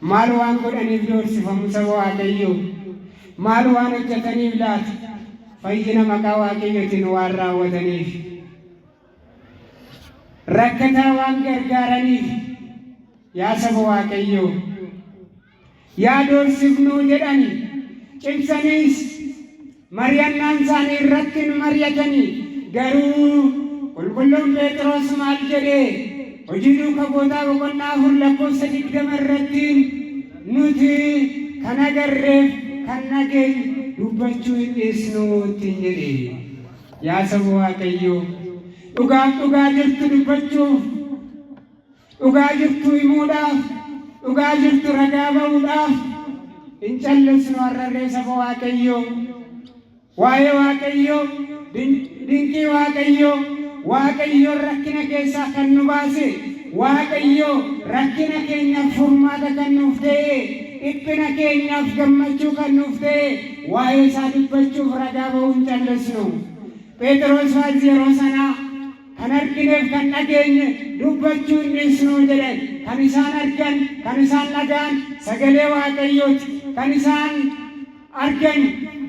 maal waan godhaniif doorsifamu saba Waaqayyoo, maal waan hojjetaniif laata fayyina maqaa Waaqayyootiin waan raawwataniif, rakkataa waan gargaaraniif yaa saba Waaqayyoo, yaa doorsifnuu jedhani cimsaniis mari'annaan isaanii irratti hin mari'atanii garuu qulqulluun Phexros maal jedhee hojii duukaa bootaa boqonnaa 4:20 irratti nuti kan agarreef kan nageenye dubbachuu hin dhiisnu ittiin jedhe. Yaa saba Waaqayyoo, dhugaaf dhugaa jirtu dubbachuuf, dhugaa jirtu himuudhaaf, dhugaa jirtu ragaa ba'uudhaaf hin callisnu har'allee saba Waaqayyoo. Waa'ee Waaqayyoo, dinqii Waaqayyoo, Waaqayyoo rakkina keessaa kan nu baase, Waaqayyoo rakkina keenyaaf furmaata kan nuuf ta'e, dhiphina keenyaaf gammachuu kan nuuf ta'e, waa'ee isaa dubbachuuf ragaa ba'uu hin callisnu. Phexros faas yeroo sanaa kan argineef kan dhageenye dubbachuu hin dhiisnu jedhan. Kan isaan argan, kan isaan dhagaan sagalee Waaqayyooti. Kan isaan argan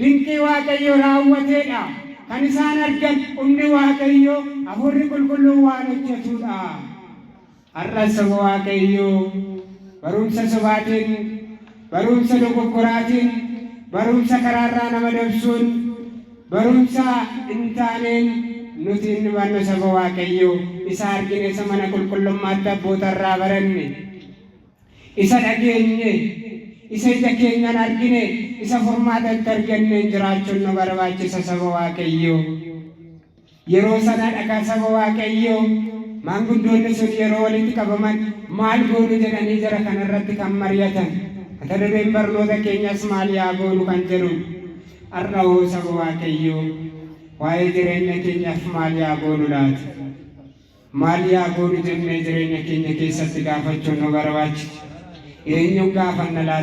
dinqii Waaqayyoo raawwateedha. Kan isaan argan humni Waaqayyoo Hafuurri Qulqulluun waan hojjetudha. Har'a saba Waaqayyoo barumsa sobaatiin, barumsa dogoggoraatiin, barumsa karaarraa nama dabsuun, barumsa hin taaneen nuti hin hubannu saba Waaqayyoo. Isa argine, isa mana qulqullummaatti abbootarraa baranne, isa dhageenye, isa ija keenyaan argine, isa furmaatatti arganne jiraachuun nu barbaachisa saba Waaqayyoo. Yeroo sana dhagaa saba Waaqayyoo maanguddoonni sun yeroo walitti qabaman maal goonu jedhanii jara kanarratti kan mari'atan. Mata dureen barnoota keenyas maal yaa goonu kan jedhu. Har'a hoo saba Waaqayyoo waa'ee jireenya keenyaaf maal yaa goonu laata? Maal yaa goonu jennee jireenya keenya keessatti gaafachuun nu barbaachisa. Eenyuun gaafanna laata?